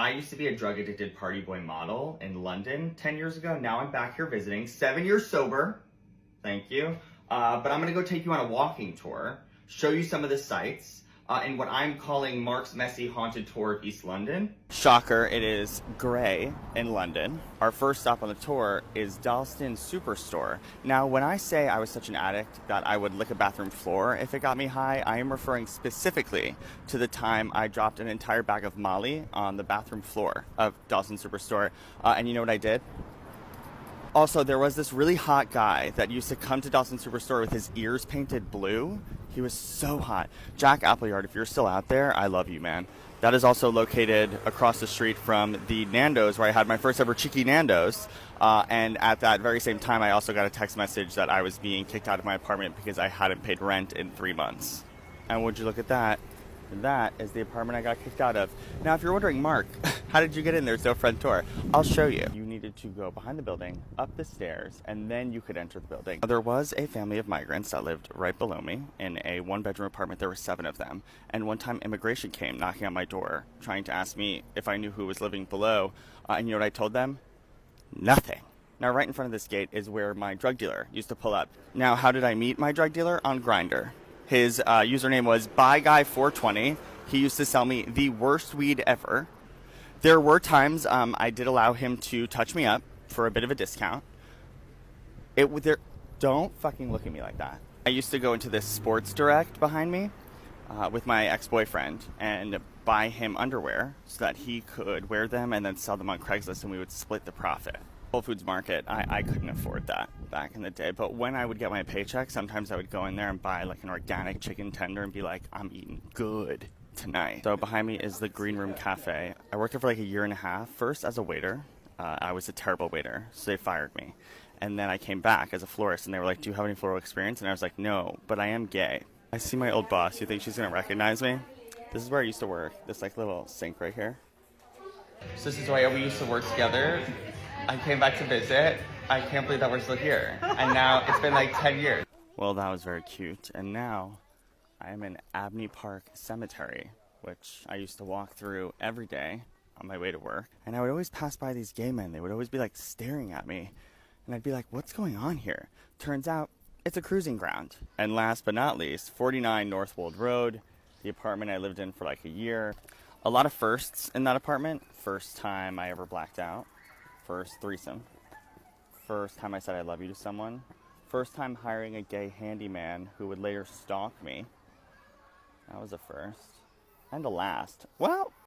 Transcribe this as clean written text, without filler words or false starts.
I used to be a drug addicted party boy model in London 10 years ago. Now I'm back here visiting, 7 years sober. Thank you. But I'm gonna go take you on a walking tour, show you some of the sights, in what I'm calling Mark's Messy Haunted Tour of East London. Shocker, it is grey in London. Our first stop on the tour is Dalston Superstore. Now, when I say I was such an addict that I would lick a bathroom floor if it got me high, I am referring specifically to the time I dropped an entire bag of Molly on the bathroom floor of Dalston Superstore. And you know what I did? Also, there was this really hot guy that used to come to Dalston Superstore with his ears painted blue. He was so hot. Jack Appleyard, if you're still out there, I love you, man. That is also located across the street from the Nando's, where I had my first ever Cheeky Nando's. And at that very same time, I also got a text message that I was being kicked out of my apartment because I hadn't paid rent in 3 months. And would you look at that? That is the apartment I got kicked out of. Now, if you're wondering, Mark, how did you get in? There's no front door. I'll show you. You needed to go behind the building, up the stairs, and then you could enter the building. There was a family of migrants that lived right below me in a one-bedroom apartment. There were 7 of them. And one time, immigration came knocking on my door, trying to ask me if I knew who was living below. And you know what I told them? Nothing. Now, right in front of this gate is where my drug dealer used to pull up. Now, how did I meet my drug dealer? On Grindr. His username was BuyGuy420. He used to sell me the worst weed ever. There were times I did allow him to touch me up for a bit of a discount. Don't fucking look at me like that. I used to go into this Sports Direct behind me with my ex-boyfriend and buy him underwear so that he could wear them and then sell them on Craigslist, and we would split the profit. Whole Foods Market, I couldn't afford that back in the day, but when I would get my paycheck, sometimes I would go in there and buy like an organic chicken tender and be like, I'm eating good tonight. So behind me is the Green Room Cafe. I worked there for like a year and a half, first as a waiter. I was a terrible waiter, so they fired me. And then I came back as a florist, and they were like, do you have any floral experience? And I was like, no, but I am gay. I see my old boss. You think she's gonna recognize me? This is where I used to work, this like little sink right here. So this is where we used to work together. I came back to visit. I can't believe that we're still here. And now it's been like 10 years. Well, that was very cute. And now I am in Abney Park Cemetery, which I used to walk through every day on my way to work. And I would always pass by these gay men. They would always be like staring at me. And I'd be like, what's going on here? Turns out it's a cruising ground. And last but not least, 49 Northwold Road, the apartment I lived in for like a year. A lot of firsts in that apartment. First time I ever blacked out. First threesome. First time I said I love you to someone. First time hiring a gay handyman who would later stalk me. That was a first. And a last. Well,